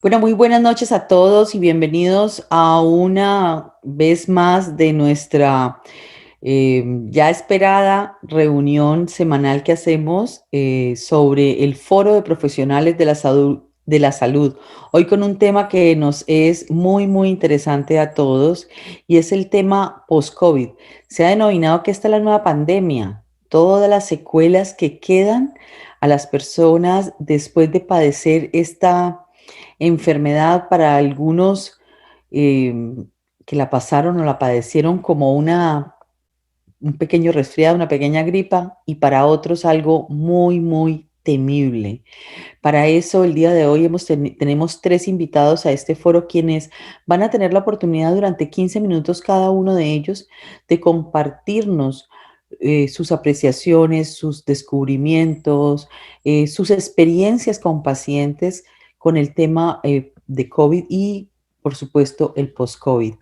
Bueno, muy buenas noches a todos y bienvenidos a una vez más de nuestra ya esperada reunión semanal que hacemos sobre el Foro de Profesionales de la Salud. Hoy con un tema que nos es muy interesante a todos y es el tema post-COVID. Se ha denominado que esta es la nueva pandemia, todas las secuelas que quedan a las personas después de padecer esta enfermedad para algunos eh, que la pasaron o la padecieron como un pequeño resfriado, una pequeña gripa, y para otros algo muy temible. Para eso, el día de hoy tenemos tres invitados a este foro quienes van a tener la oportunidad durante 15 minutos cada uno de ellos de compartirnos sus apreciaciones, sus descubrimientos, sus experiencias con pacientes con el tema de COVID y, por supuesto, el post-COVID.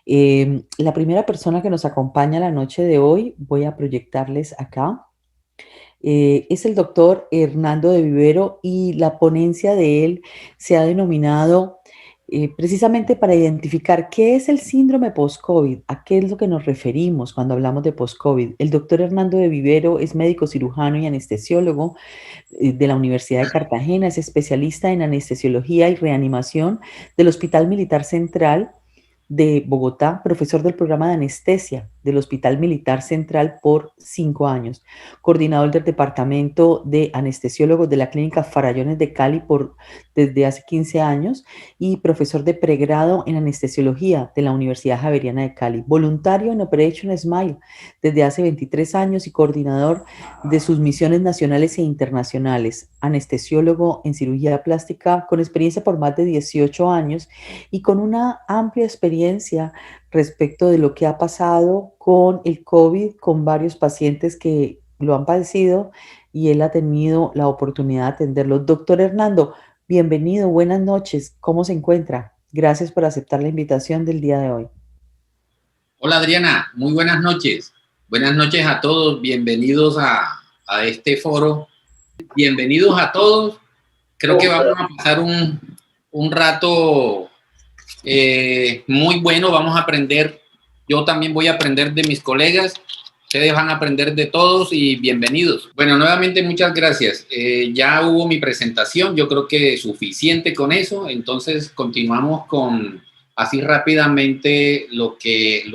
La primera persona que nos acompaña la noche de hoy, voy a proyectarles acá, es el doctor Hernando de Vivero y la ponencia de él se ha denominado precisamente para identificar qué es el síndrome post-COVID, a qué es lo que nos referimos cuando hablamos de post-COVID. El doctor Hernando de Vivero es médico cirujano y anestesiólogo de la Universidad de Cartagena, es especialista en anestesiología y reanimación del Hospital Militar Central de Bogotá, profesor del programa de anestesia del Hospital Militar Central por 5 años, coordinador del Departamento de Anestesiólogos de la Clínica Farallones de Cali desde hace 15 años y profesor de pregrado en anestesiología de la Universidad Javeriana de Cali, voluntario en Operation Smile desde hace 23 años y coordinador de sus misiones nacionales e internacionales, anestesiólogo en cirugía plástica con experiencia por más de 18 años y con una amplia experiencia respecto de lo que ha pasado con el COVID, con varios pacientes que lo han padecido y él ha tenido la oportunidad de atenderlos. Doctor Hernando, bienvenido, buenas noches, ¿cómo se encuentra? Gracias por aceptar la invitación del día de hoy. Hola Adriana, muy buenas noches. Buenas noches a todos, bienvenidos a este foro. Bienvenidos a todos. Creo que vamos a pasar un rato muy bueno, vamos a aprender. Yo también voy a aprender de mis colegas, ustedes van a aprender de todos y bienvenidos. Bueno, nuevamente muchas gracias. Ya hubo mi presentación, yo creo que es suficiente con eso, entonces continuamos con así rápidamente lo que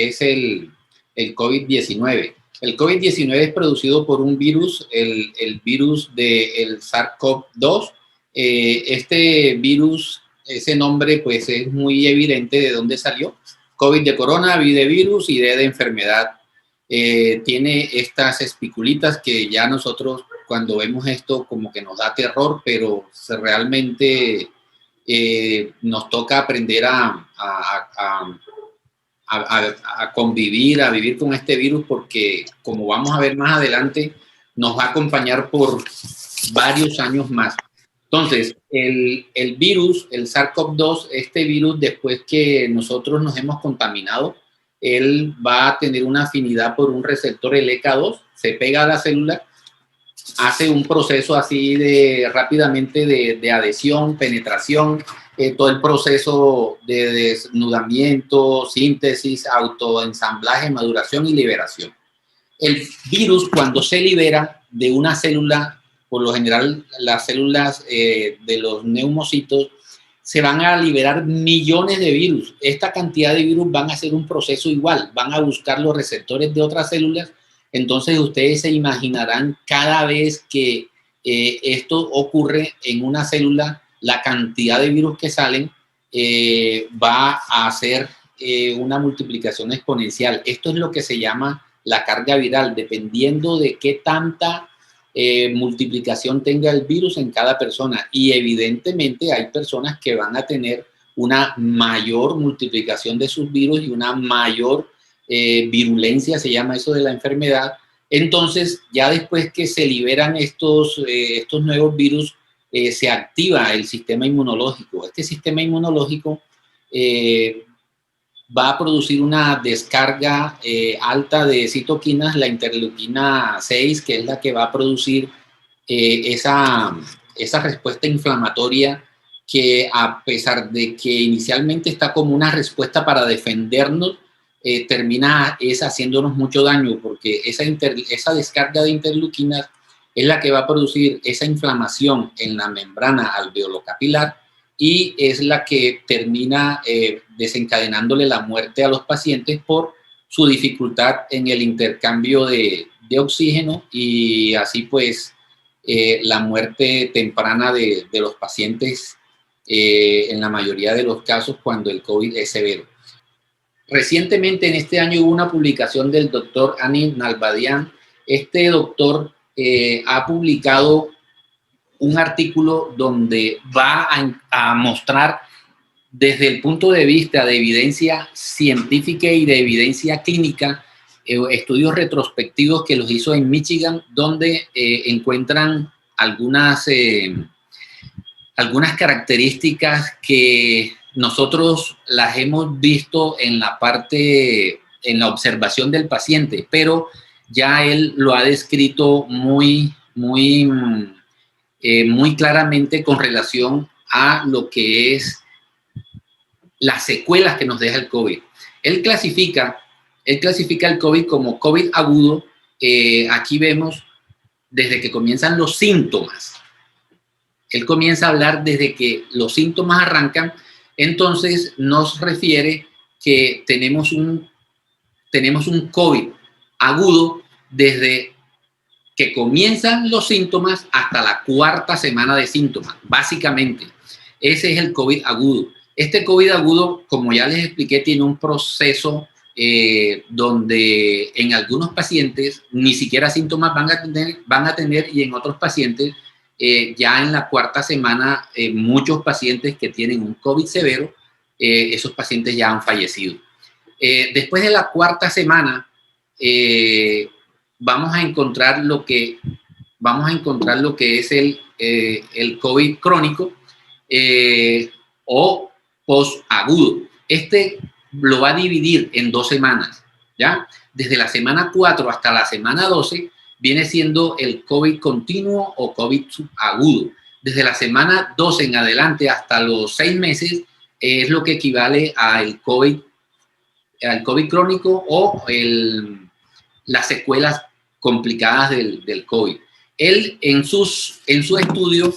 es el COVID-19. El COVID-19 es producido por un virus, el virus del SARS-CoV-2. Este virus, ese nombre pues es muy evidente de dónde salió. COVID de corona, V de virus y D de enfermedad. Tiene estas espiculitas que ya nosotros cuando vemos esto como que nos da terror, pero realmente nos toca aprender a convivir, a vivir con este virus, porque como vamos a ver más adelante, nos va a acompañar por varios años más. Entonces, el virus, el SARS-CoV-2, este virus, después que nosotros nos hemos contaminado, él va a tener una afinidad por un receptor LK2, se pega a la célula, hace un proceso así de rápidamente de adhesión, penetración, todo el proceso de desnudamiento, síntesis, autoensamblaje, maduración y liberación. El virus, cuando se libera de una célula, por lo general las células de los neumocitos, se van a liberar millones de virus. Esta cantidad de virus van a hacer un proceso igual, van a buscar los receptores de otras células. Entonces ustedes se imaginarán cada vez que esto ocurre en una célula, la cantidad de virus que salen va a hacer una multiplicación exponencial. Esto es lo que se llama la carga viral, dependiendo de qué tanta multiplicación tenga el virus en cada persona. Y evidentemente hay personas que van a tener una mayor multiplicación de sus virus y una mayor virulencia, se llama eso de la enfermedad. Entonces, ya después que se liberan estos nuevos virus, se activa el sistema inmunológico. Este sistema inmunológico va a producir una descarga alta de citoquinas, la interleuquina 6, que es la que va a producir esa respuesta inflamatoria que a pesar de que inicialmente está como una respuesta para defendernos, termina haciéndonos mucho daño, porque esa descarga de interleuquinas es la que va a producir esa inflamación en la membrana alveolo-capilar y es la que termina desencadenándole la muerte a los pacientes por su dificultad en el intercambio de oxígeno y así pues la muerte temprana de los pacientes en la mayoría de los casos cuando el COVID es severo. Recientemente en este año hubo una publicación del doctor Anil Nalbadian. Este doctor ha publicado un artículo donde va a mostrar desde el punto de vista de evidencia científica y de evidencia clínica, estudios retrospectivos que los hizo en Michigan, donde encuentran algunas características que nosotros las hemos visto en la observación del paciente, pero ya él lo ha descrito muy claramente con relación a lo que es las secuelas que nos deja el COVID. Él clasifica el COVID como COVID agudo. Aquí vemos desde que comienzan los síntomas. Él comienza a hablar desde que los síntomas arrancan, entonces nos refiere que tenemos un COVID agudo desde que comienzan los síntomas hasta la 4ª semana de síntomas, básicamente. Ese es el COVID agudo. Este COVID agudo, como ya les expliqué, tiene un proceso donde en algunos pacientes ni siquiera síntomas van a tener y en otros pacientes ya en la 4ª semana muchos pacientes que tienen un COVID severo, esos pacientes ya han fallecido. Después de la 4ª semana vamos a encontrar lo que es el COVID crónico o posagudo. Este lo va a dividir en 2 semanas, ¿ya? Desde la semana 4 hasta la semana 12 viene siendo el COVID continuo o COVID subagudo. Desde la semana 12 en adelante hasta los 6 meses es lo que equivale al COVID crónico o las secuelas complicadas del COVID. Él en su estudio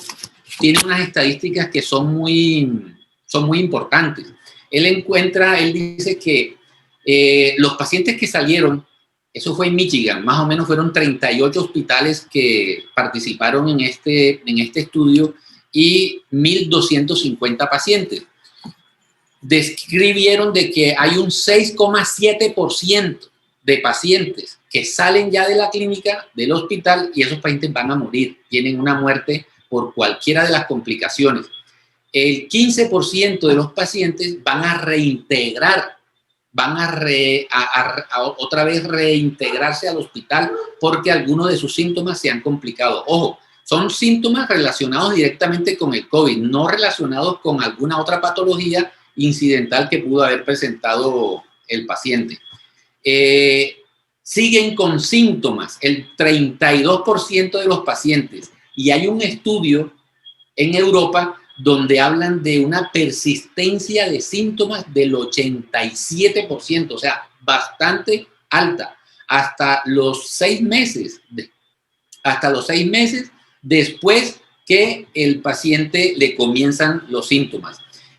tiene unas estadísticas que son muy importantes. Él dice que los pacientes que salieron, eso fue en Michigan, más o menos fueron 38 hospitales que participaron en este estudio y 1.250 pacientes. Describieron de que hay un 6,7% de pacientes que salen ya de la clínica, del hospital, y esos pacientes van a morir, tienen una muerte por cualquiera de las complicaciones. El 15% de los pacientes van a reintegrar, otra vez reintegrarse al hospital porque algunos de sus síntomas se han complicado. Ojo, son síntomas relacionados directamente con el COVID, no relacionados con alguna otra patología incidental que pudo haber presentado el paciente. Siguen con síntomas el 32% de los pacientes y hay un estudio en Europa donde hablan de una persistencia de síntomas del 87%, o sea, bastante alta, hasta los 6 meses después que el paciente le comienzan los síntomas.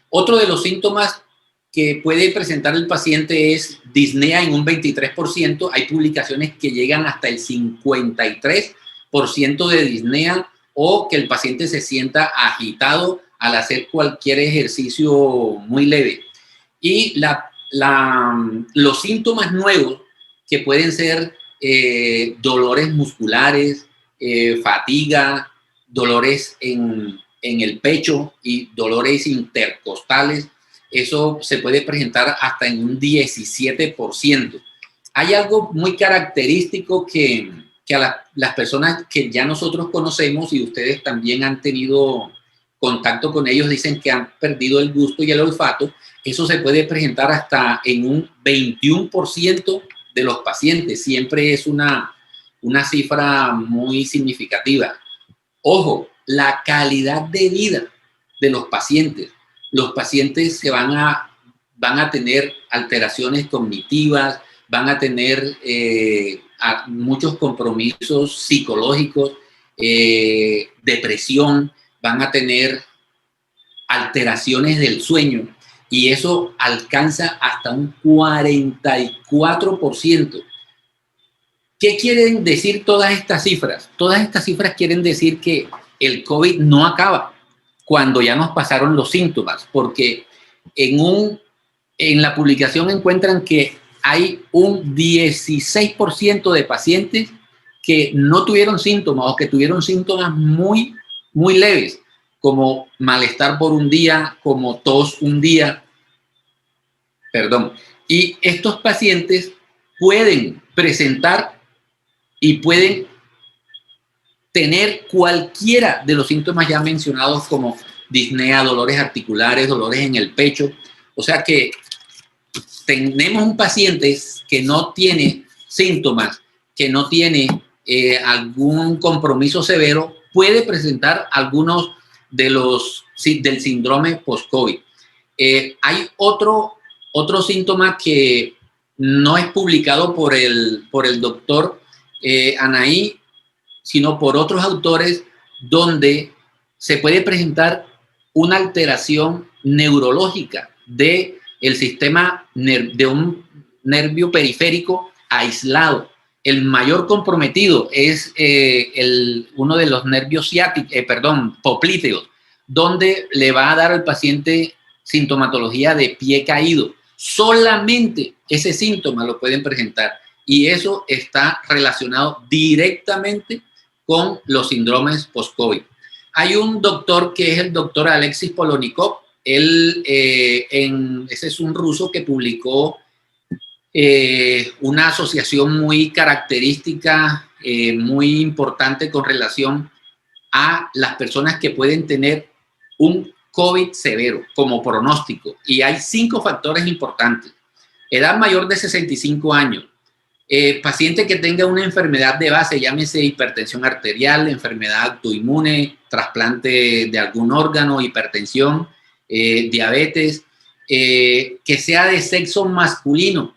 Otro de los síntomas que puede presentar el paciente es disnea en un 23%. Hay publicaciones que llegan hasta el 53% de disnea o que el paciente se sienta agitado al hacer cualquier ejercicio muy leve. Y los síntomas nuevos que pueden ser dolores musculares, fatiga, dolores en el pecho y dolores intercostales, eso se puede presentar hasta en un 17%. Hay algo muy característico que a las personas que ya nosotros conocemos y ustedes también han tenido contacto con ellos, dicen que han perdido el gusto y el olfato. Eso se puede presentar hasta en un 21% de los pacientes. Siempre es una cifra muy significativa. Ojo, la calidad de vida de los pacientes. Los pacientes van a tener alteraciones cognitivas, van a tener muchos compromisos psicológicos, depresión, van a tener alteraciones del sueño, y eso alcanza hasta un 44%. ¿Qué quieren decir todas estas cifras? Todas estas cifras quieren decir que el COVID no acaba cuando ya nos pasaron los síntomas, porque en la publicación encuentran que hay un 16% de pacientes que no tuvieron síntomas o que tuvieron síntomas muy, muy leves, como malestar por un día, como tos un día, y estos pacientes pueden presentar y pueden tener cualquiera de los síntomas ya mencionados, como disnea, dolores articulares, dolores en el pecho. O sea que tenemos un paciente que no tiene síntomas, que no tiene algún compromiso severo, puede presentar algunos del síndrome post-COVID. Hay otro síntoma que no es publicado por el doctor Anaí, sino por otros autores, donde se puede presentar una alteración neurológica del sistema de un nervio periférico aislado. El mayor comprometido es uno de los nervios poplíteos, donde le va a dar al paciente sintomatología de pie caído. Solamente ese síntoma lo pueden presentar, y eso está relacionado directamente con los síndromes post-COVID. Hay un doctor que es el doctor Alexis Polonikov. Ese es un ruso que publicó una asociación muy característica, muy importante con relación a las personas que pueden tener un COVID severo como pronóstico. Y hay 5 factores importantes. Edad mayor de 65 años. Paciente que tenga una enfermedad de base, llámese hipertensión arterial, enfermedad autoinmune, trasplante de algún órgano, hipertensión, diabetes, que sea de sexo masculino,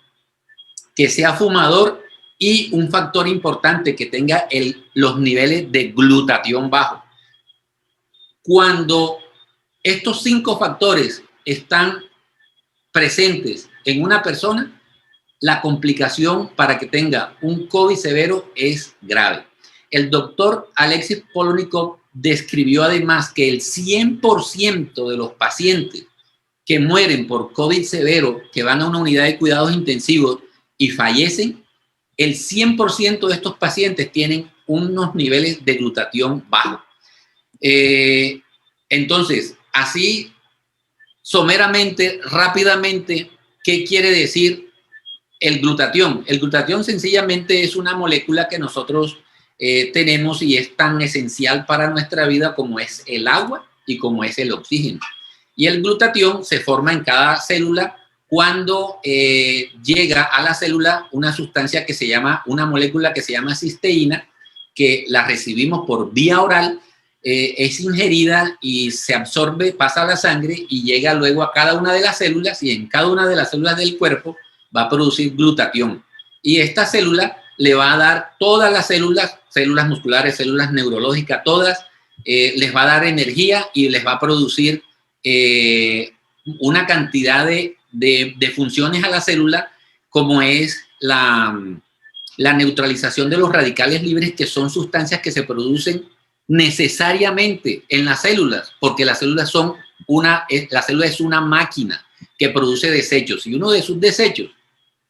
que sea fumador, y un factor importante, que tenga los niveles de glutatión bajo. Cuando estos 5 factores están presentes en una persona, la complicación para que tenga un COVID severo es grave. El doctor Alexis Polonikov describió además que el 100% de los pacientes que mueren por COVID severo, que van a una unidad de cuidados intensivos y fallecen, el 100% de estos pacientes tienen unos niveles de glutatión bajos. Entonces, así someramente, rápidamente, ¿qué quiere decir el glutatión? El glutatión sencillamente es una molécula que nosotros tenemos, y es tan esencial para nuestra vida como es el agua y como es el oxígeno. Y el glutatión se forma en cada célula cuando llega a la célula una sustancia que se llama, una molécula que se llama cisteína, que la recibimos por vía oral, es ingerida y se absorbe, pasa a la sangre y llega luego a cada una de las células, y en cada una de las células del cuerpo va a producir glutatión. Y esta célula le va a dar, todas las células musculares, células neurológicas, todas, les va a dar energía y les va a producir una cantidad de funciones a la célula, como es la neutralización de los radicales libres, que son sustancias que se producen necesariamente en las células, porque las células la célula es una máquina que produce desechos, y uno de sus desechos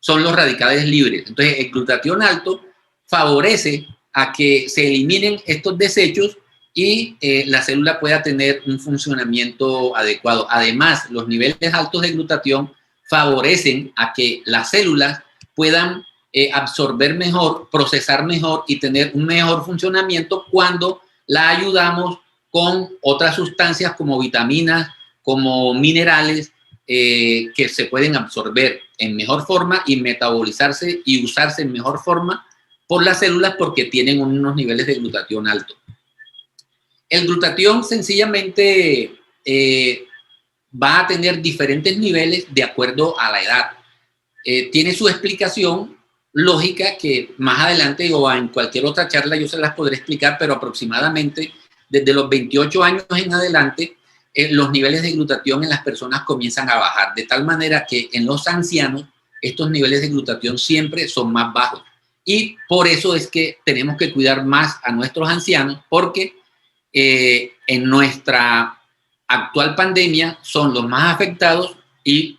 son los radicales libres. Entonces, el glutatión alto favorece a que se eliminen estos desechos y la célula pueda tener un funcionamiento adecuado. Además, los niveles altos de glutatión favorecen a que las células puedan absorber mejor, procesar mejor y tener un mejor funcionamiento cuando la ayudamos con otras sustancias como vitaminas, como minerales, que se pueden absorber en mejor forma y metabolizarse y usarse en mejor forma por las células, porque tienen unos niveles de glutatión alto. El glutatión sencillamente va a tener diferentes niveles de acuerdo a la edad. Tiene su explicación lógica que más adelante o en cualquier otra charla yo se las podré explicar, pero aproximadamente desde los 28 años en adelante, los niveles de glutatión en las personas comienzan a bajar, de tal manera que en los ancianos estos niveles de glutatión siempre son más bajos. Y por eso es que tenemos que cuidar más a nuestros ancianos, porque en nuestra actual pandemia son los más afectados y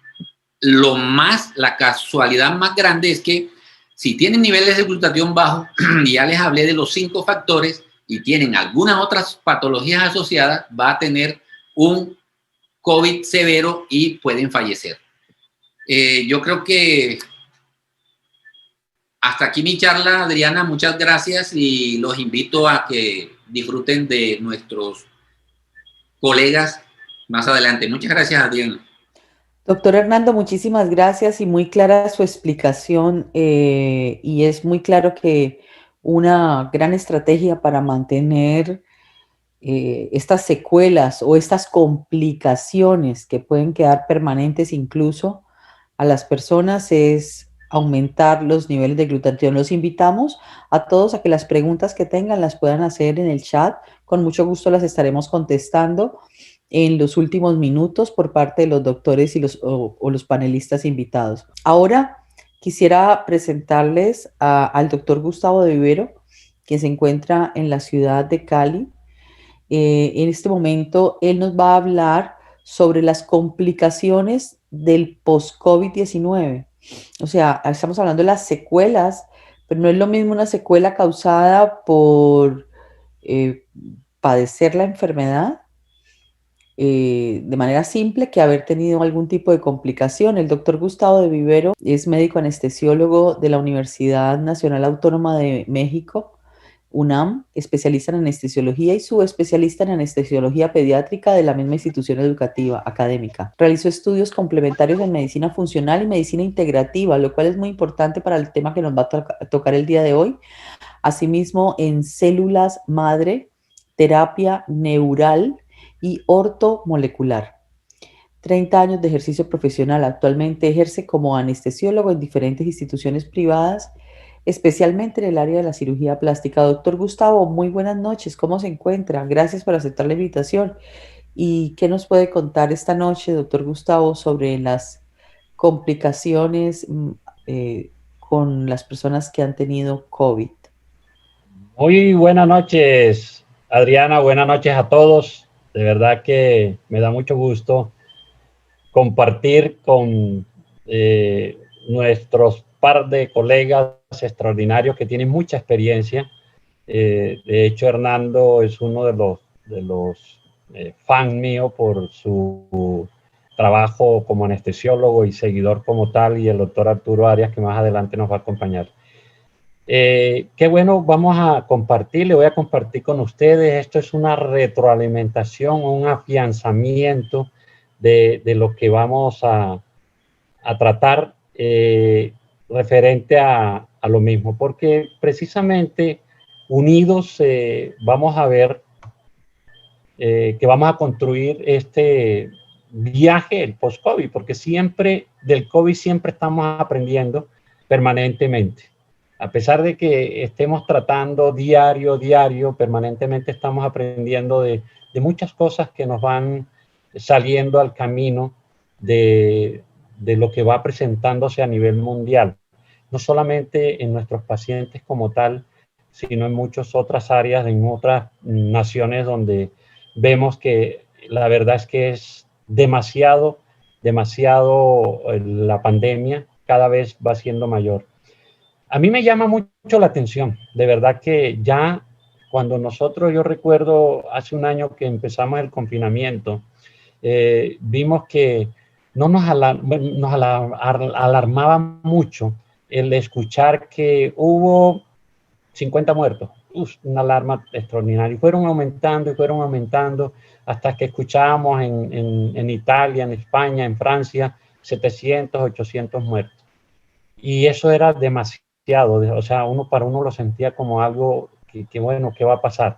la casualidad más grande es que si tienen niveles de glutatión bajos, y ya les hablé de los 5 factores, y tienen algunas otras patologías asociadas, va a tener un COVID severo y pueden fallecer. Yo creo que hasta aquí mi charla, Adriana. Muchas gracias y los invito a que disfruten de nuestros colegas más adelante. Muchas gracias, Adriana. Doctor Hernando, muchísimas gracias y muy clara su explicación y es muy claro que una gran estrategia para mantener estas secuelas o estas complicaciones que pueden quedar permanentes incluso a las personas es aumentar los niveles de glutatión. Los invitamos a todos a que las preguntas que tengan las puedan hacer en el chat. Con mucho gusto las estaremos contestando en los últimos minutos por parte de los doctores y o los panelistas invitados. Ahora quisiera presentarles al doctor Gustavo de Vivero, que se encuentra en la ciudad de Cali. En este momento, él nos va a hablar sobre las complicaciones del post-COVID-19. O sea, estamos hablando de las secuelas, pero no es lo mismo una secuela causada por padecer la enfermedad de manera simple que haber tenido algún tipo de complicación. El doctor Gustavo de Vivero es médico anestesiólogo de la Universidad Nacional Autónoma de México, UNAM, especialista en anestesiología y subespecialista en anestesiología pediátrica de la misma institución educativa académica. Realizó estudios complementarios en medicina funcional y medicina integrativa, lo cual es muy importante para el tema que nos va a tocar el día de hoy. Asimismo, en células madre, terapia neural y ortomolecular. 30 años de ejercicio profesional. Actualmente ejerce como anestesiólogo en diferentes instituciones privadas, especialmente en el área de la cirugía plástica. Doctor Gustavo, muy buenas noches. ¿Cómo se encuentra? Gracias por aceptar la invitación. ¿Y qué nos puede contar esta noche, doctor Gustavo, sobre las complicaciones con las personas que han tenido COVID? Muy buenas noches, Adriana. Buenas noches a todos. De verdad que me da mucho gusto compartir con nuestros par de colegas extraordinarios que tienen mucha experiencia. De hecho, Hernando es uno de los fans mío por su trabajo como anestesiólogo y seguidor como tal, y el doctor Arturo Arias, que más adelante nos va a acompañar. Qué bueno, vamos a compartir, le voy a compartir con ustedes. Esto es una retroalimentación, un afianzamiento de lo que vamos a tratar referente a lo mismo, porque precisamente unidos vamos a ver que vamos a construir este viaje, el post-COVID, porque siempre del COVID siempre estamos aprendiendo permanentemente. A pesar de que estemos tratando diario, permanentemente estamos aprendiendo de muchas cosas que nos van saliendo al camino de lo que va presentándose a nivel mundial. No solamente en nuestros pacientes como tal, sino en muchas otras áreas, en otras naciones donde vemos que la verdad es que es demasiado la pandemia, cada vez va siendo mayor. A mí me llama mucho la atención, de verdad que ya cuando yo recuerdo hace un año que empezamos el confinamiento, vimos que no nos alarmaba mucho el escuchar que hubo 50 muertos. Una alarma extraordinaria. Y fueron aumentando hasta que escuchábamos en Italia, en España, en Francia, 700, 800 muertos. Y eso era demasiado. O sea, para uno lo sentía como algo que bueno, ¿qué va a pasar?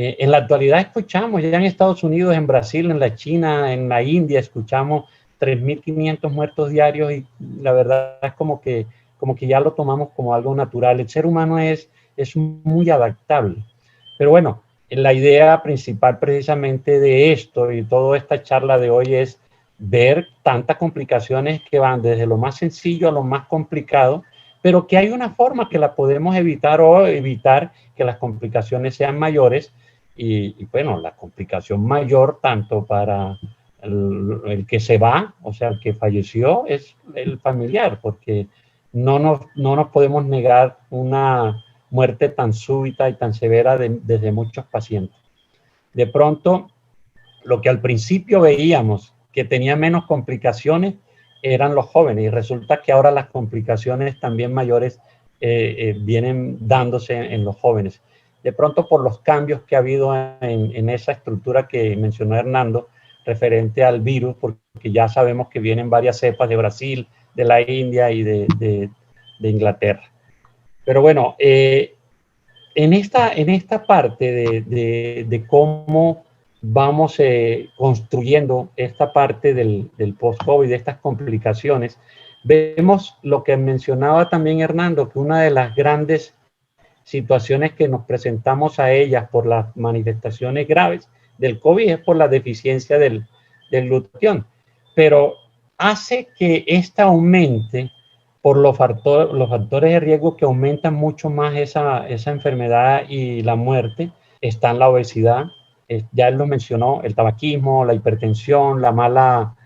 En la actualidad escuchamos, ya en Estados Unidos, en Brasil, en la China, en la India, escuchamos 3.500 muertos diarios y la verdad es como que ya lo tomamos como algo natural. El ser humano es muy adaptable. Pero bueno, la idea principal precisamente de esto y toda esta charla de hoy es ver tantas complicaciones que van desde lo más sencillo a lo más complicado, pero que hay una forma que la podemos evitar o evitar que las complicaciones sean mayores. Y bueno, la complicación mayor tanto para el que se va, o sea, el que falleció, es el familiar, porque no nos podemos negar una muerte tan súbita y tan severa desde muchos pacientes. De pronto, lo que al principio veíamos que tenía menos complicaciones eran los jóvenes y resulta que ahora las complicaciones también mayores vienen dándose en los jóvenes. De pronto por los cambios que ha habido en esa estructura que mencionó Hernando referente al virus, porque ya sabemos que vienen varias cepas de Brasil, de la India y de Inglaterra. Pero bueno, en esta parte de cómo vamos construyendo esta parte del post-COVID, de estas complicaciones, vemos lo que mencionaba también Hernando, que una de las grandes situaciones que nos presentamos a ellas por las manifestaciones graves del COVID es por la deficiencia del glutatión. Pero hace que esta aumente por los factores de riesgo que aumentan mucho más esa enfermedad y la muerte. Está en la obesidad, ya él lo mencionó, el tabaquismo, la hipertensión, la mala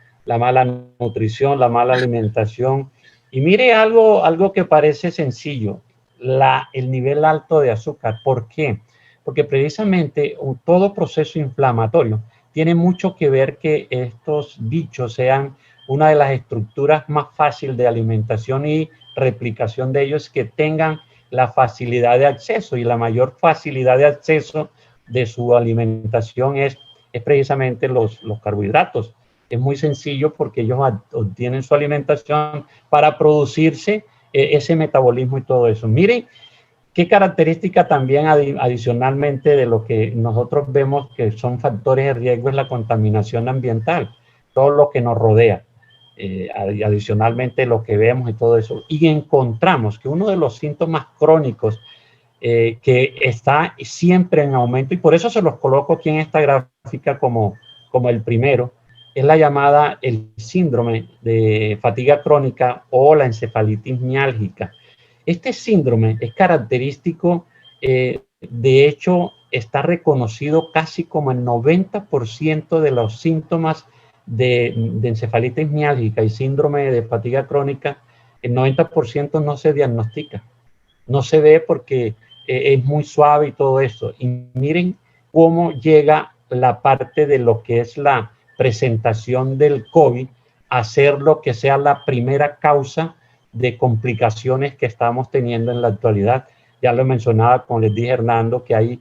nutrición, la mala alimentación. Y mire algo que parece sencillo, el nivel alto de azúcar. ¿Por qué? Porque precisamente todo proceso inflamatorio tiene mucho que ver que estos bichos sean una de las estructuras más fáciles de alimentación y replicación de ellos, que tengan la facilidad de acceso, y la mayor facilidad de acceso de su alimentación es precisamente los carbohidratos. Es muy sencillo porque ellos obtienen su alimentación para producirse ese metabolismo y todo eso. Miren qué característica también adicionalmente de lo que nosotros vemos que son factores de riesgo es la contaminación ambiental, todo lo que nos rodea. Adicionalmente lo que vemos y todo eso, y encontramos que uno de los síntomas crónicos que está siempre en aumento, y por eso se los coloco aquí en esta gráfica como el primero, es la llamada el síndrome de fatiga crónica o la encefalitis miálgica. Este síndrome es característico, de hecho está reconocido casi como el 90% de los síntomas de encefalitis miálgica y síndrome de fatiga crónica. El 90% no se diagnostica, no se ve porque es muy suave y todo eso. Y miren cómo llega la parte de lo que es la presentación del COVID a ser lo que sea la primera causa de complicaciones que estamos teniendo en la actualidad. Ya lo mencionaba, como les dije Hernando, que hay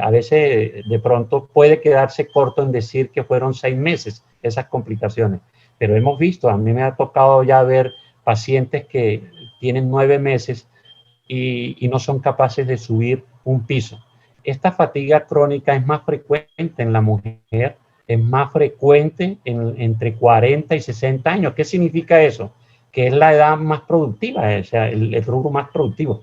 a veces de pronto puede quedarse corto en decir que fueron 6 meses esas complicaciones, pero hemos visto, a mí me ha tocado ya ver pacientes que tienen 9 meses y no son capaces de subir un piso. Esta fatiga crónica es más frecuente en la mujer, es más frecuente entre 40 y 60 años. ¿Qué significa eso? Que es la edad más productiva, o sea, el rubro más productivo.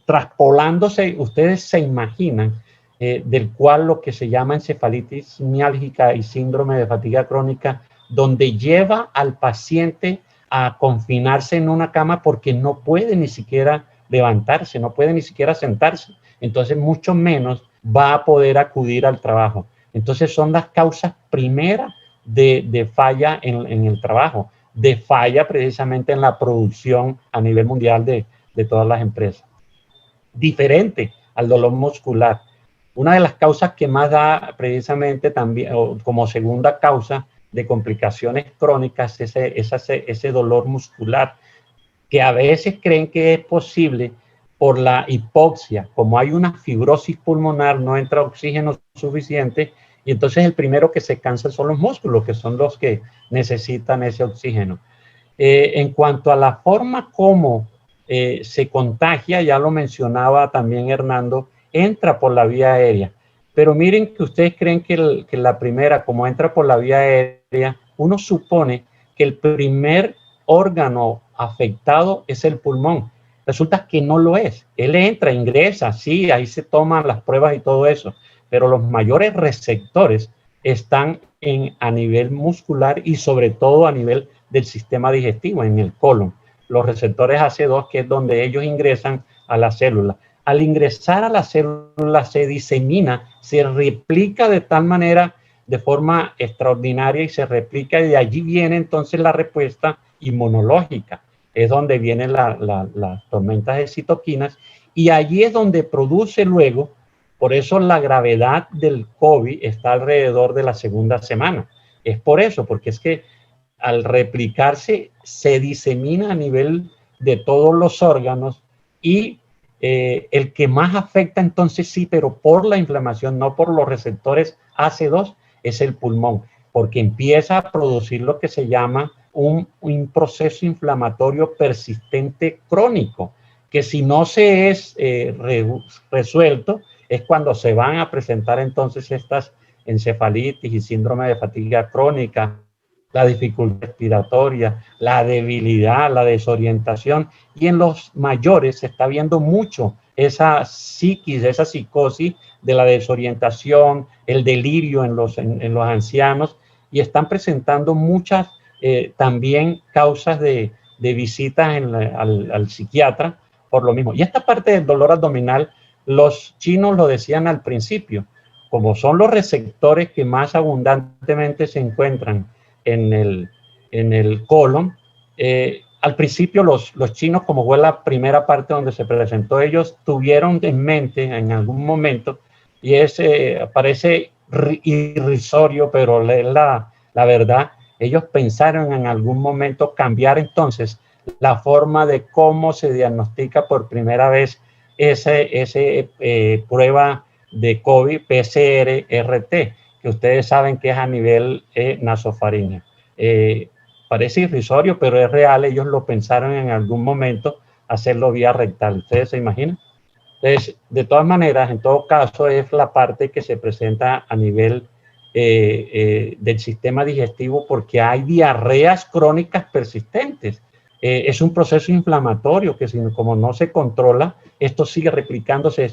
Traspolándose, ustedes se imaginan, del cual lo que se llama encefalitis miálgica y síndrome de fatiga crónica, donde lleva al paciente a confinarse en una cama porque no puede ni siquiera levantarse, no puede ni siquiera sentarse. Entonces, mucho menos va a poder acudir al trabajo. Entonces, son las causas primeras de falla en el trabajo, de falla precisamente en la producción a nivel mundial de todas las empresas. Diferente al dolor muscular. Una de las causas que más da precisamente también, o como segunda causa de complicaciones crónicas, es ese dolor muscular, que a veces creen que es posible por la hipoxia. Como hay una fibrosis pulmonar, no entra oxígeno suficiente, y entonces el primero que se cansa son los músculos, que son los que necesitan ese oxígeno. En cuanto a la forma como se contagia, ya lo mencionaba también Hernando, entra por la vía aérea. Pero miren que ustedes creen que la primera, como entra por la vía aérea, uno supone que el primer órgano afectado es el pulmón. Resulta que no lo es. Él entra, ingresa, sí, ahí se toman las pruebas y todo eso, pero los mayores receptores están a nivel muscular y sobre todo a nivel del sistema digestivo, en el colon. Los receptores AC2, que es donde ellos ingresan a la célula. Al ingresar a la célula se disemina, se replica de tal manera, de forma extraordinaria y se replica, y de allí viene entonces la respuesta inmunológica. Es donde vienen las tormentas de citoquinas y allí es donde produce luego. Por eso la gravedad del COVID está alrededor de la segunda semana. Es por eso, porque es que al replicarse se disemina a nivel de todos los órganos y el que más afecta entonces sí, pero por la inflamación, no por los receptores AC2, es el pulmón, porque empieza a producir lo que se llama un proceso inflamatorio persistente crónico, que si no se es resuelto, es cuando se van a presentar entonces estas encefalitis y síndrome de fatiga crónica, la dificultad respiratoria, la debilidad, la desorientación, y en los mayores se está viendo mucho esa psiquis, esa psicosis de la desorientación, el delirio en los ancianos, y están presentando muchas también causas de visitas al psiquiatra por lo mismo. Y esta parte del dolor abdominal, los chinos lo decían al principio, como son los receptores que más abundantemente se encuentran en el colon, al principio los chinos, como fue la primera parte donde se presentó, ellos tuvieron en mente en algún momento, y parece irrisorio, pero es la verdad, ellos pensaron en algún momento cambiar entonces la forma de cómo se diagnostica por primera vez ese prueba de COVID PCR-RT, que ustedes saben que es a nivel nasofaringeo. Parece irrisorio, pero es real. Ellos lo pensaron en algún momento hacerlo vía rectal. ¿Ustedes se imaginan? Entonces, de todas maneras, en todo caso, es la parte que se presenta a nivel del sistema digestivo, porque hay diarreas crónicas persistentes. Es un proceso inflamatorio que como no se controla, esto sigue replicándose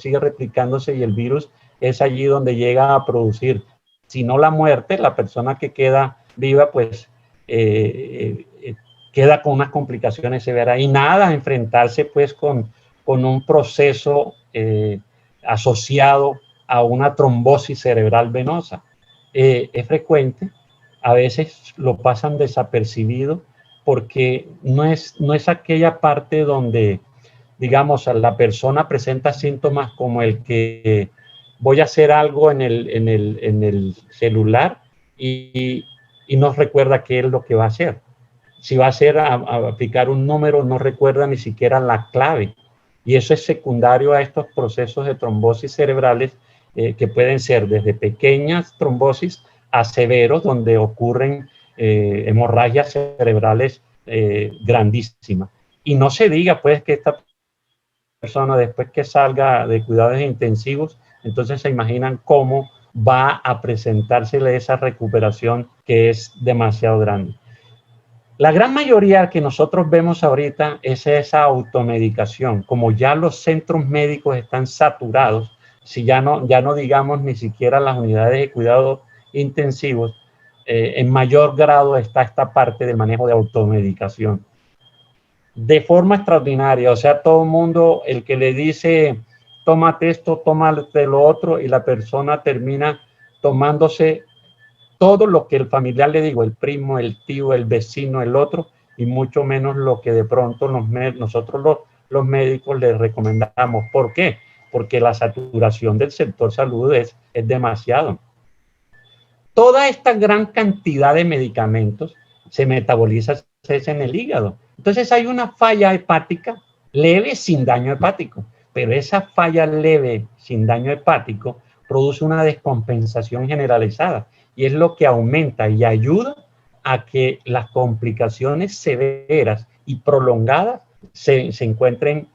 y el virus es allí donde llega a producir, si no la muerte, la persona que queda viva, pues queda con unas complicaciones severas y nada, enfrentarse pues con un proceso asociado a una trombosis cerebral venosa. Es frecuente, a veces lo pasan desapercibido porque no es aquella parte donde, digamos, la persona presenta síntomas como el que voy a hacer algo en el celular y no recuerda qué es lo que va a hacer. Si va a hacer a aplicar un número, no recuerda ni siquiera la clave. Y eso es secundario a estos procesos de trombosis cerebrales que pueden ser desde pequeñas trombosis a severos, donde ocurren hemorragias cerebrales grandísimas. Y no se diga pues que esta persona después que salga de cuidados intensivos, entonces se imaginan cómo va a presentársele esa recuperación que es demasiado grande. La gran mayoría que nosotros vemos ahorita es esa automedicación. Como ya los centros médicos están saturados, si ya no digamos ni siquiera las unidades de cuidados intensivos, en mayor grado está esta parte del manejo de automedicación. De forma extraordinaria, o sea, todo el mundo, el que le dice, tómate esto, tómate lo otro, y la persona termina tomándose todo lo que el familiar le digo, el primo, el tío, el vecino, el otro, y mucho menos lo que de pronto nosotros los médicos les recomendamos. ¿Por qué? Porque la saturación del sector salud es demasiado. Toda esta gran cantidad de medicamentos se metaboliza en el hígado. Entonces hay una falla hepática leve sin daño hepático, pero esa falla leve sin daño hepático produce una descompensación generalizada y es lo que aumenta y ayuda a que las complicaciones severas y prolongadas se encuentren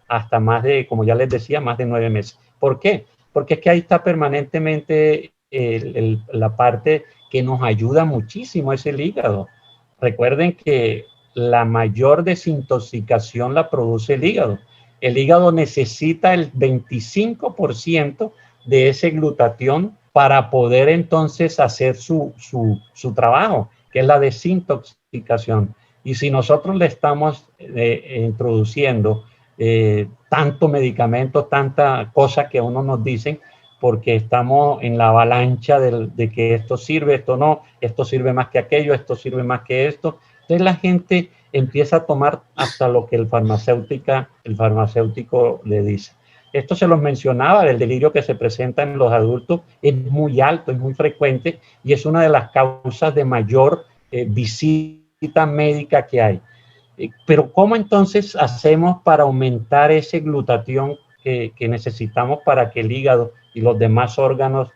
hasta más de, como ya les decía, más de 9 meses. ¿Por qué? Porque es que ahí está permanentemente la parte que nos ayuda muchísimo, es el hígado. Recuerden que la mayor desintoxicación la produce el hígado. El hígado necesita el 25% de ese glutatión para poder entonces hacer su trabajo, que es la desintoxicación. Y si nosotros le estamos introduciendo tanto medicamento, tanta cosa que uno nos dicen, porque estamos en la avalancha de que esto sirve, esto no, esto sirve más que aquello, esto sirve más que esto. Entonces la gente empieza a tomar hasta lo que el farmacéutico le dice. Esto se los mencionaba, el delirio que se presenta en los adultos es muy alto, es muy frecuente y es una de las causas de mayor visita médica que hay. Pero ¿cómo entonces hacemos para aumentar ese glutatión que necesitamos para que el hígado y los demás órganos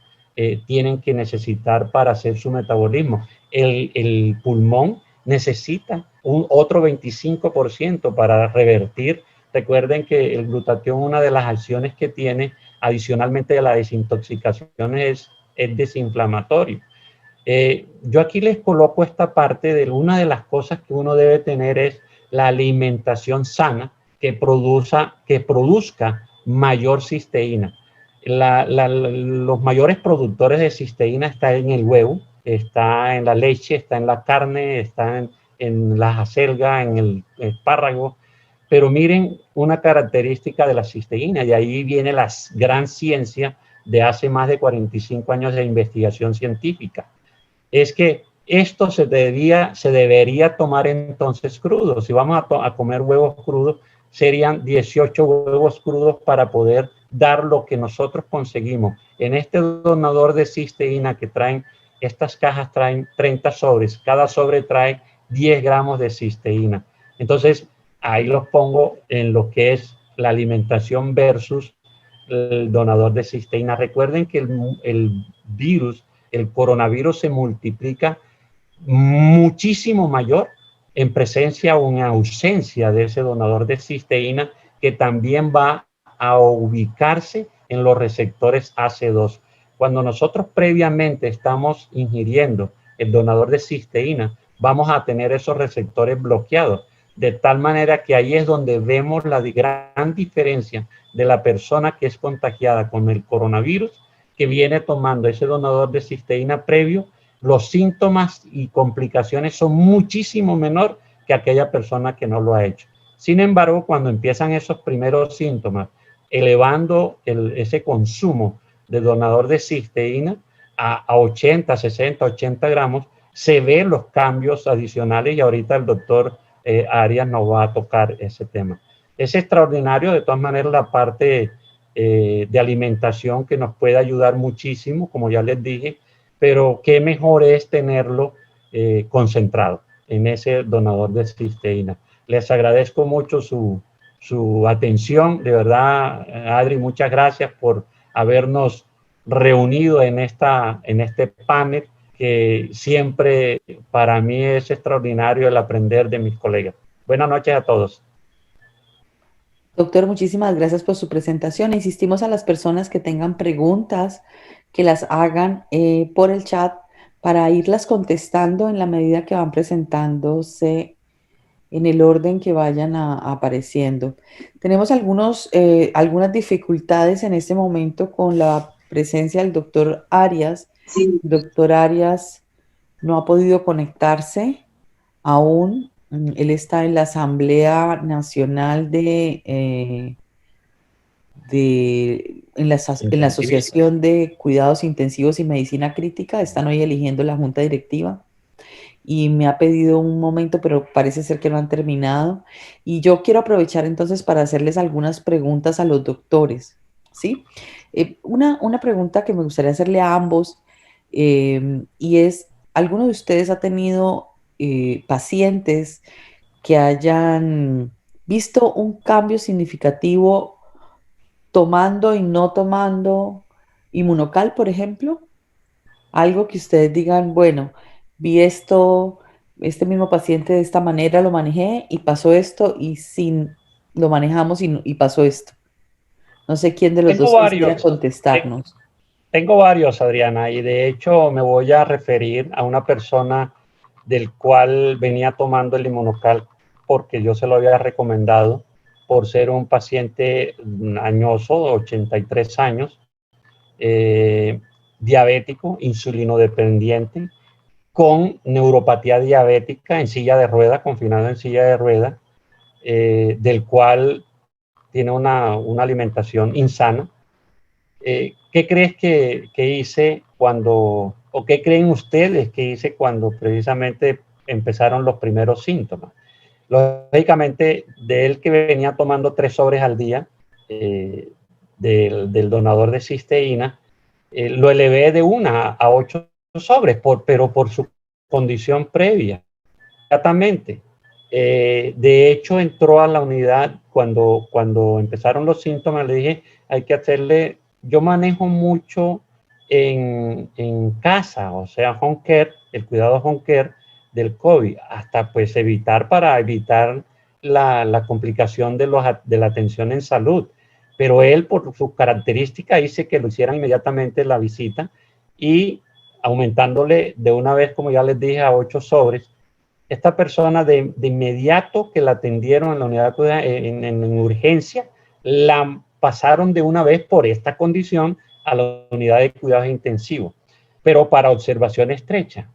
tienen que necesitar para hacer su metabolismo? El pulmón necesita un otro 25% para revertir. Recuerden que el glutatión, una de las acciones que tiene, adicionalmente de la desintoxicación, es desinflamatorio. Yo aquí les coloco esta parte de una de las cosas que uno debe tener es la alimentación sana que produzca mayor cisteína. Los mayores productores de cisteína están en el huevo, está en la leche, está en la carne, está en la acelga, en el espárrago. Pero miren una característica de la cisteína, y ahí viene la gran ciencia de hace más de 45 años de investigación científica. Es que esto se debería tomar entonces crudo. Si vamos a comer huevos crudos, serían 18 huevos crudos para poder dar lo que nosotros conseguimos. En este donador de cisteína que traen, estas cajas traen 30 sobres, cada sobre trae 10 gramos de cisteína. Entonces, ahí los pongo en lo que es la alimentación versus el donador de cisteína. Recuerden que el virus, el coronavirus, se multiplica muchísimo mayor en presencia o en ausencia de ese donador de cisteína, que también va a ubicarse en los receptores AC2. Cuando nosotros previamente estamos ingiriendo el donador de cisteína, vamos a tener esos receptores bloqueados, de tal manera que ahí es donde vemos la gran diferencia de la persona que es contagiada con el coronavirus, que viene tomando ese donador de cisteína previo. Los síntomas y complicaciones son muchísimo menor que aquella persona que no lo ha hecho. Sin embargo, cuando empiezan esos primeros síntomas, elevando ese consumo de donador de cisteína a 80, 60, 80 gramos, se ven los cambios adicionales, y ahorita el doctor Arias nos va a tocar ese tema. Es extraordinario, de todas maneras, la parte de alimentación, que nos puede ayudar muchísimo, como ya les dije, pero qué mejor es tenerlo concentrado en ese donador de cisteína. Les agradezco mucho su atención, de verdad, Adri, muchas gracias por habernos reunido en este panel, que siempre para mí es extraordinario el aprender de mis colegas. Buenas noches a todos. Doctor, muchísimas gracias por su presentación. Insistimos a las personas que tengan preguntas que las hagan por el chat para irlas contestando en la medida que van presentándose en el orden que vayan apareciendo. Tenemos algunas dificultades en este momento con la presencia del doctor Arias. Sí. El doctor Arias no ha podido conectarse aún. Él está en la Asamblea Nacional en la Asociación de Cuidados Intensivos y Medicina Crítica. Están hoy eligiendo la junta directiva y me ha pedido un momento, pero parece ser que no han terminado. Y yo quiero aprovechar entonces para hacerles algunas preguntas a los doctores, ¿sí? Una pregunta que me gustaría hacerle a ambos, y es, ¿alguno de ustedes ha tenido pacientes que hayan visto un cambio significativo tomando y no tomando Inmunocal, por ejemplo? Algo que ustedes digan, bueno, vi esto, este mismo paciente de esta manera lo manejé y pasó esto, y sin lo manejamos y pasó esto. No sé quién de los Tengo dos quisiera varios. contestarnos. Tengo varios, Adriana, y de hecho me voy a referir a una persona del cual venía tomando el Inmunocal porque yo se lo había recomendado por ser un paciente añoso, 83 años, diabético, insulinodependiente, con neuropatía diabética en silla de rueda, confinado en silla de rueda, del cual tiene una alimentación insana. ¿Qué crees que hice cuando, o qué creen ustedes que hice cuando precisamente empezaron los primeros síntomas? Lógicamente, de él que venía tomando 3 sobres al día del donador de cisteína, lo elevé de 1 a 8 sobres, pero por su condición previa, exactamente. De hecho, entró a la unidad cuando empezaron los síntomas, le dije, hay que hacerle, yo manejo mucho en casa, o sea, home care, el cuidado home care del COVID, hasta pues para evitar la complicación de la atención en salud. Pero él, por sus características, hice que lo hicieran inmediatamente la visita y aumentándole de una vez, como ya les dije, a 8 sobres. Esta persona de inmediato que la atendieron en la unidad en urgencia, la pasaron de una vez por esta condición a la unidad de cuidados intensivos, pero para observación estrecha.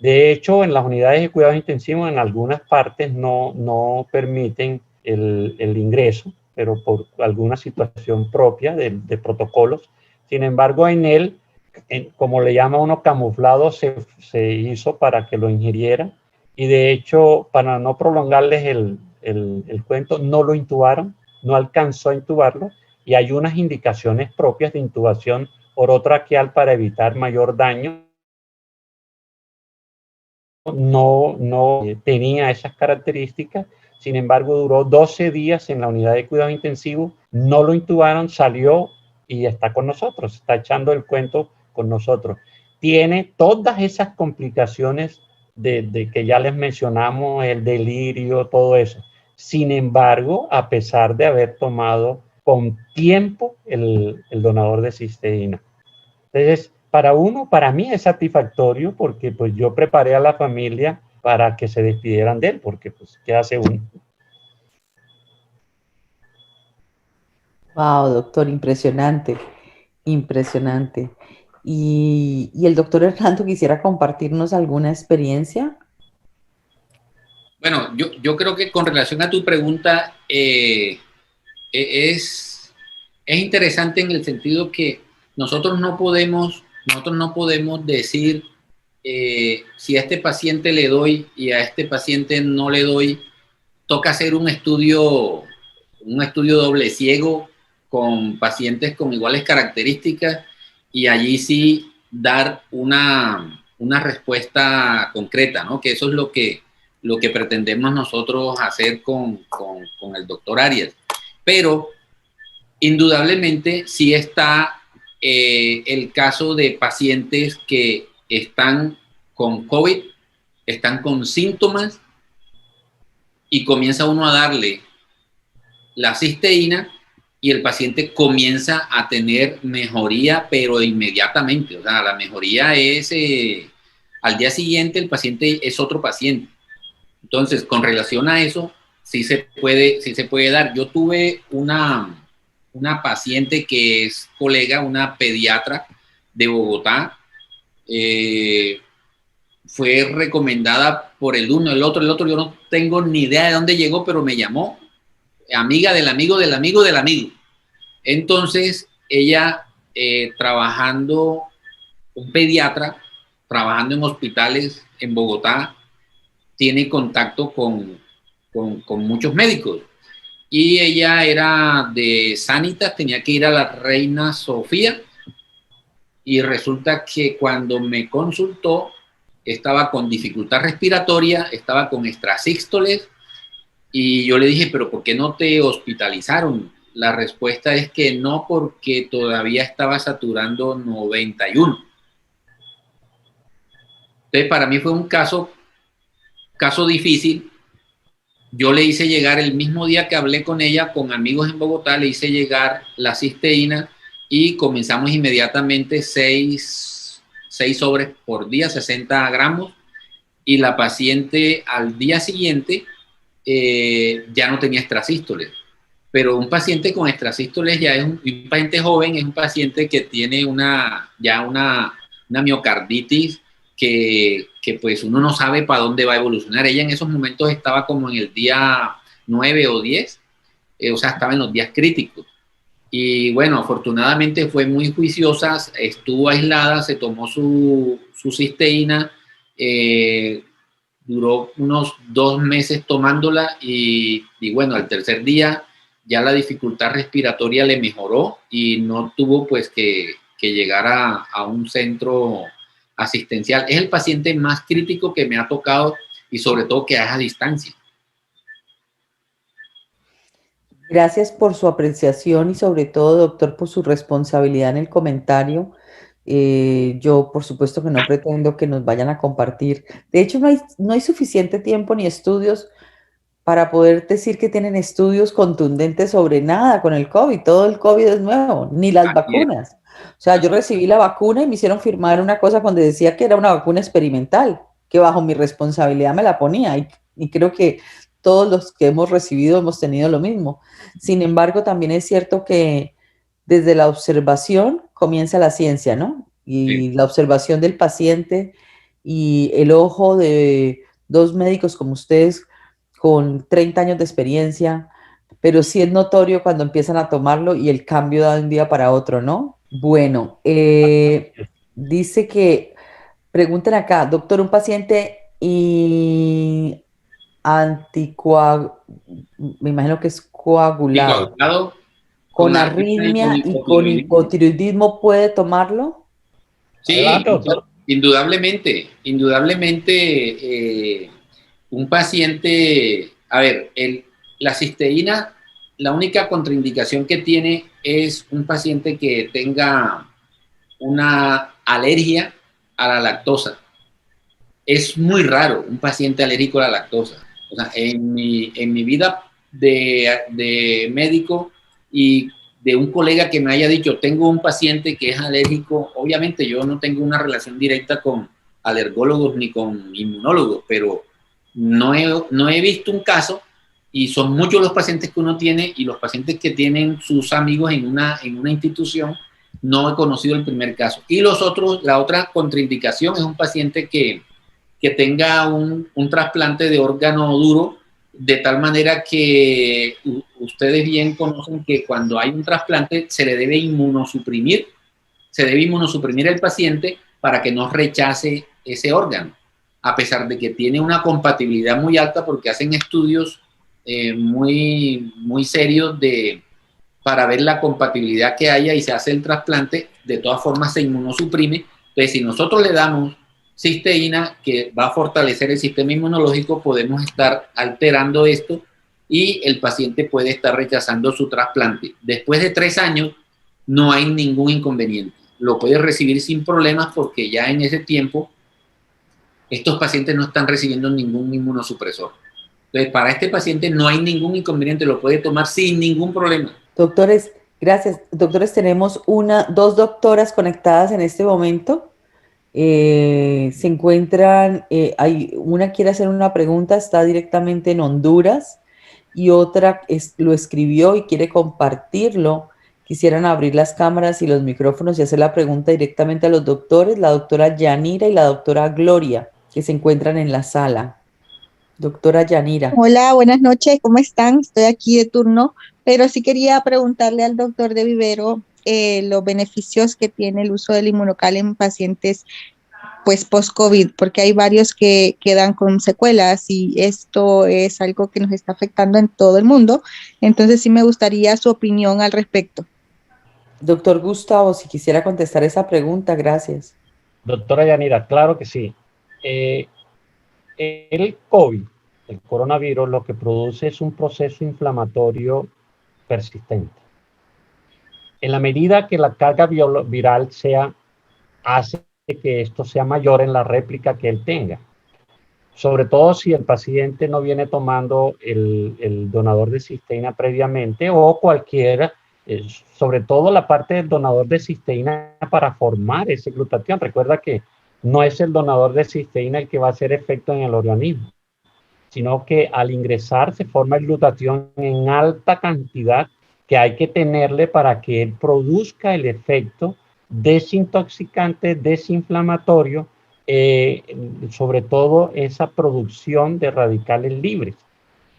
De hecho, en las unidades de cuidados intensivos, en algunas partes no permiten el ingreso, pero por alguna situación propia de protocolos. Sin embargo, en él, como le llama uno camuflado, se hizo para que lo ingiriera. Y de hecho, para no prolongarles el cuento, no lo intubaron, no alcanzó a intubarlo. Y hay unas indicaciones propias de intubación orotraqueal para evitar mayor daño. No tenía esas características, sin embargo duró 12 días en la unidad de cuidados intensivos, no lo intubaron, salió y está con nosotros, está echando el cuento con nosotros. Tiene todas esas complicaciones de que ya les mencionamos, el delirio, todo eso. Sin embargo, a pesar de haber tomado con tiempo el donador de cisteína. Entonces, para mí es satisfactorio porque pues yo preparé a la familia para que se despidieran de él, porque pues, ¿qué hace uno? Wow, doctor, impresionante, impresionante. Y el doctor Hernando quisiera compartirnos alguna experiencia. Bueno, yo creo que con relación a tu pregunta, es interesante en el sentido que nosotros no podemos decir si a este paciente le doy y a este paciente no le doy. Toca hacer un estudio doble ciego con pacientes con iguales características y allí sí dar una respuesta concreta, ¿no? Que eso es lo que pretendemos nosotros hacer con el doctor Arias. Pero indudablemente sí está el caso de pacientes que están con COVID, están con síntomas y comienza uno a darle la cisteína y el paciente comienza a tener mejoría, pero inmediatamente. O sea, la mejoría es al día siguiente el paciente es otro paciente. Entonces, con relación a eso, sí se puede dar. Yo tuve una paciente que es colega, una pediatra de Bogotá, fue recomendada por el uno, el otro, yo no tengo ni idea de dónde llegó, pero me llamó, amiga del amigo del amigo del amigo. Entonces, ella trabajando, un pediatra, trabajando en hospitales en Bogotá, tiene contacto con muchos médicos. Y ella era de Sanitas, tenía que ir a la Reina Sofía, y resulta que cuando me consultó, estaba con dificultad respiratoria, estaba con extrasístoles, y yo le dije, pero ¿por qué no te hospitalizaron? La respuesta es que no, porque todavía estaba saturando 91. Entonces, para mí fue un caso difícil, yo le hice llegar el mismo día que hablé con ella, con amigos en Bogotá, le hice llegar la cisteína y comenzamos inmediatamente seis sobres por día, 60 gramos, y la paciente al día siguiente ya no tenía extrasístoles. Pero un paciente con extrasístoles ya es un paciente joven, es un paciente que tiene ya una miocarditis que pues uno no sabe para dónde va a evolucionar. Ella en esos momentos estaba como en el día 9 o 10, o sea, estaba en los días críticos. Y bueno, afortunadamente fue muy juiciosa, estuvo aislada, se tomó su cisteína, duró unos 2 meses tomándola y bueno, al tercer día ya la dificultad respiratoria le mejoró y no tuvo pues que llegar a un centro asistencial. Es el paciente más crítico que me ha tocado y sobre todo que es a distancia. Gracias por su apreciación y sobre todo, doctor, por su responsabilidad en el comentario. Yo, por supuesto, que no pretendo que nos vayan a compartir. De hecho, no hay suficiente tiempo ni estudios para poder decir que tienen estudios contundentes sobre nada con el COVID. Todo el COVID es nuevo, ni las Así es. vacunas. O sea, yo recibí la vacuna y me hicieron firmar una cosa donde decía que era una vacuna experimental, que bajo mi responsabilidad me la ponía. Y creo que todos los que hemos recibido hemos tenido lo mismo. Sin embargo, también es cierto que desde la observación comienza la ciencia, ¿no? Sí. Y la observación del paciente y el ojo de dos médicos como ustedes con 30 años de experiencia, pero sí es notorio cuando empiezan a tomarlo y el cambio da de un día para otro, ¿no? Bueno, dice que, pregunten acá, doctor, un paciente y anticoag, me imagino que es Y coagulado, coagulado con con arritmia y con arritmia y con hipotiroidismo. hipotiroidismo, ¿puede tomarlo? Sí, Adelante, doctor. indudablemente, un paciente, a ver, la cisteína, la única contraindicación que tiene es un paciente que tenga una alergia a la lactosa. Es muy raro un paciente alérgico a la lactosa. O sea, en mi vida de médico y de un colega que me haya dicho, tengo un paciente que es alérgico, obviamente yo no tengo una relación directa con alergólogos ni con inmunólogos, pero no he visto un caso y son muchos los pacientes que uno tiene y los pacientes que tienen sus amigos en una institución, no he conocido el primer caso. Y la otra contraindicación es un paciente que tenga un trasplante de órgano duro, de tal manera que ustedes bien conocen que cuando hay un trasplante se debe inmunosuprimir el paciente para que no rechace ese órgano, a pesar de que tiene una compatibilidad muy alta porque hacen estudios muy, muy serios para ver la compatibilidad que haya y se hace el trasplante, de todas formas se inmunosuprime. Entonces, si nosotros le damos cisteína, que va a fortalecer el sistema inmunológico, podemos estar alterando esto y el paciente puede estar rechazando su trasplante. Después de 3 años, no hay ningún inconveniente. Lo puede recibir sin problemas porque ya en ese tiempo estos pacientes no están recibiendo ningún inmunosupresor. Entonces, para este paciente no hay ningún inconveniente, lo puede tomar sin ningún problema. Doctores, gracias. Doctores, tenemos dos doctoras conectadas en este momento. Se encuentran, hay una quiere hacer una pregunta, está directamente en Honduras y otra lo escribió y quiere compartirlo. Quisieran abrir las cámaras y los micrófonos y hacer la pregunta directamente a los doctores, la doctora Yanira y la doctora Gloria, que se encuentran en la sala. Doctora Yanira. Hola, buenas noches, ¿cómo están? Estoy aquí de turno, pero sí quería preguntarle al doctor de Vivero los beneficios que tiene el uso del inmunocal en pacientes pues post-COVID, porque hay varios que quedan con secuelas y esto es algo que nos está afectando en todo el mundo. Entonces sí me gustaría su opinión al respecto. Doctor Gustavo, si quisiera contestar esa pregunta, gracias. Doctora Yanira, claro que sí. El COVID, el coronavirus, lo que produce es un proceso inflamatorio persistente. En la medida que la carga viral hace que esto sea mayor en la réplica que él tenga. sobre todo si el paciente no viene tomando el donador de cisteína previamente o cualquiera, sobre todo la parte del donador de cisteína para formar ese glutatión. Recuerda que no es el donador de cisteína el que va a hacer efecto en el organismo, sino que al ingresar se forma el glutatión en alta cantidad que hay que tenerle para que él produzca el efecto desintoxicante, desinflamatorio, sobre todo esa producción de radicales libres.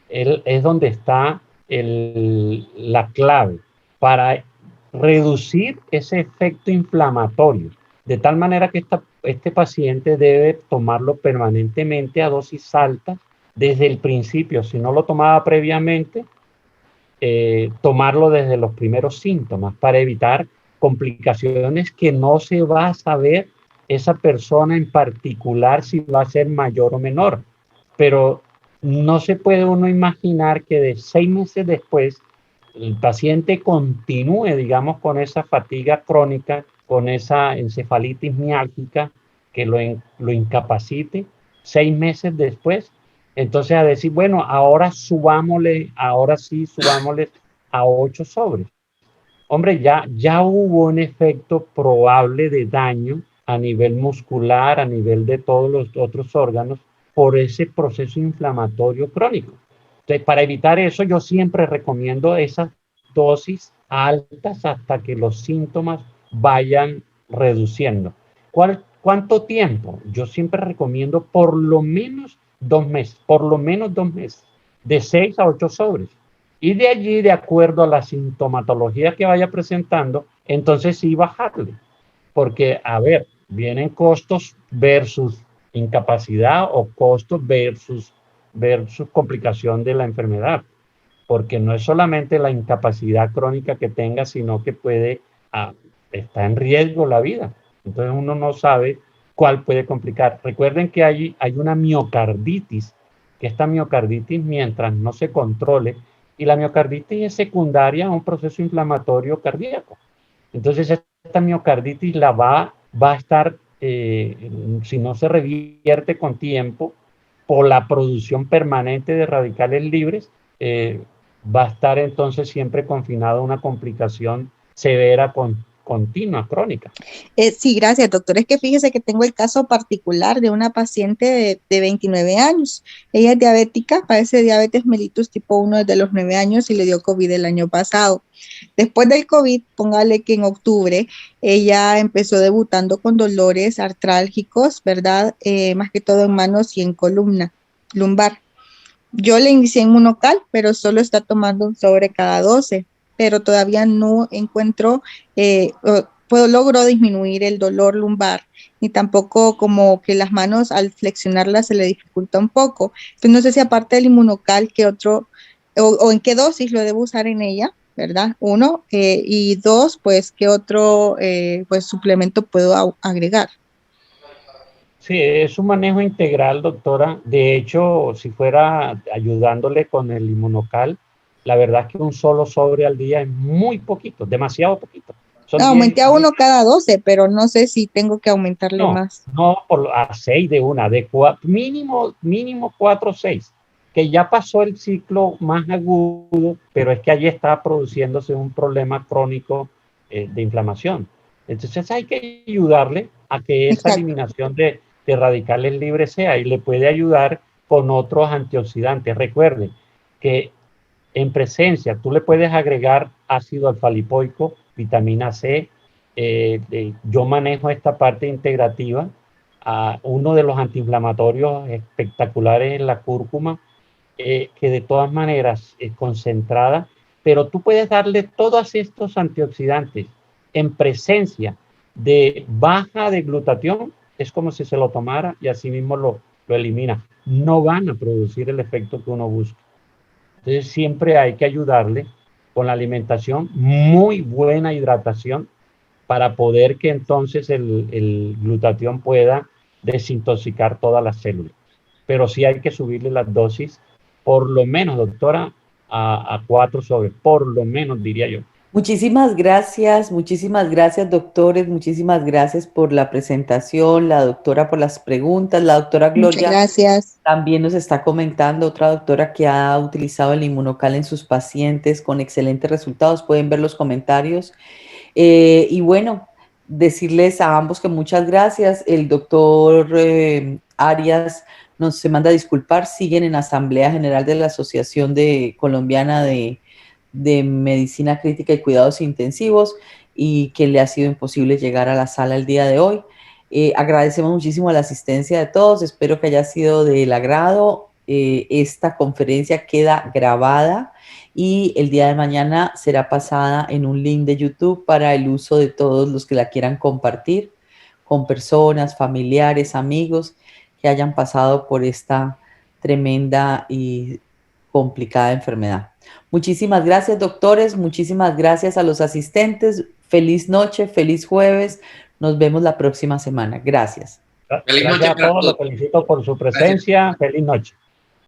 Es donde está la clave para reducir ese efecto inflamatorio, de tal manera que este paciente debe tomarlo permanentemente a dosis alta desde el principio. Si no lo tomaba previamente, tomarlo desde los primeros síntomas para evitar complicaciones que no se va a saber esa persona en particular si va a ser mayor o menor. Pero no se puede uno imaginar que de 6 meses después el paciente continúe, digamos, con esa fatiga crónica, con esa encefalitis miálgica que lo incapacite 6 meses después. Entonces a decir, bueno, ahora subámosle a 8 sobres. Hombre, ya hubo un efecto probable de daño a nivel muscular, a nivel de todos los otros órganos, por ese proceso inflamatorio crónico. Entonces, para evitar eso, yo siempre recomiendo esas dosis altas hasta que los síntomas vayan reduciendo. ¿Cuánto tiempo? Yo siempre recomiendo por lo menos 2 meses, de 6 a 8 sobres. Y de allí, de acuerdo a la sintomatología que vaya presentando, entonces sí bajarle. Porque, a ver, vienen costos versus incapacidad o costos versus complicación de la enfermedad. Porque no es solamente la incapacidad crónica que tenga, sino que está en riesgo la vida. Entonces uno no sabe cuál puede complicar. Recuerden que hay una miocarditis, que esta miocarditis, mientras no se controle, y la miocarditis es secundaria a un proceso inflamatorio cardíaco. Entonces esta miocarditis va a estar, si no se revierte con tiempo, por la producción permanente de radicales libres, va a estar entonces siempre confinado a una complicación severa continua, crónica. Sí, gracias, doctor. Es que fíjese que tengo el caso particular de una paciente de 29 años. Ella es diabética, padece diabetes mellitus tipo 1 desde los 9 años y le dio COVID el año pasado. Después del COVID, póngale que en octubre, ella empezó debutando con dolores artrálgicos, ¿verdad? Más que todo en manos y en columna lumbar. Yo le inicié inmunocal, pero solo está tomando un sobre cada 12, pero todavía no encuentro, logro disminuir el dolor lumbar, ni tampoco como que las manos al flexionarlas se le dificulta un poco. Entonces no sé si aparte del inmunocal, ¿qué otro, o en qué dosis lo debo usar en ella? ¿Verdad? 1, y 2, pues, ¿qué otro pues, suplemento puedo agregar? Sí, es un manejo integral, doctora. De hecho, si fuera ayudándole con el inmunocal, la verdad es que un solo sobre al día es muy poquito, demasiado poquito. No, aumenté a 1 cada 12, pero no sé si tengo que aumentarle más. No, a 6 de una, mínimo 4 o 6, que ya pasó el ciclo más agudo, pero es que allí está produciéndose un problema crónico de inflamación. Entonces hay que ayudarle a que esa eliminación de radicales libres sea, y le puede ayudar con otros antioxidantes. Recuerde que en presencia tú le puedes agregar ácido alfa-lipoico, vitamina C. Yo manejo esta parte integrativa. Uno de los antiinflamatorios espectaculares es la cúrcuma, que de todas maneras es concentrada, pero tú puedes darle todos estos antioxidantes en presencia de baja de glutatión. Es como si se lo tomara y así mismo lo elimina. No van a producir el efecto que uno busca. Entonces siempre hay que ayudarle con la alimentación, muy buena hidratación, para poder que entonces el glutatión pueda desintoxicar todas las células. Pero sí hay que subirle las dosis, por lo menos, doctora, a 4 sobre, por lo menos, diría yo. Muchísimas gracias doctores, muchísimas gracias por la presentación, la doctora por las preguntas, la doctora Muchas Gloria gracias. también nos está comentando, otra doctora que ha utilizado el Inmunocal en sus pacientes con excelentes resultados, pueden ver los comentarios. Y bueno, decirles a ambos que muchas gracias, el doctor Arias nos se manda a disculpar, siguen en Asamblea General de la Asociación Colombiana de Medicina Crítica y Cuidados Intensivos y que le ha sido imposible llegar a la sala el día de hoy. Agradecemos muchísimo la asistencia de todos, espero que haya sido del agrado. Esta conferencia queda grabada y el día de mañana será pasada en un link de YouTube para el uso de todos los que la quieran compartir con personas, familiares, amigos que hayan pasado por esta tremenda y complicada enfermedad. Muchísimas gracias, doctores. Muchísimas gracias a los asistentes. Feliz noche, feliz jueves. Nos vemos la próxima semana. Gracias. Feliz Gracias noche a para todos, todos. los felicito por su Gracias. presencia. Feliz noche.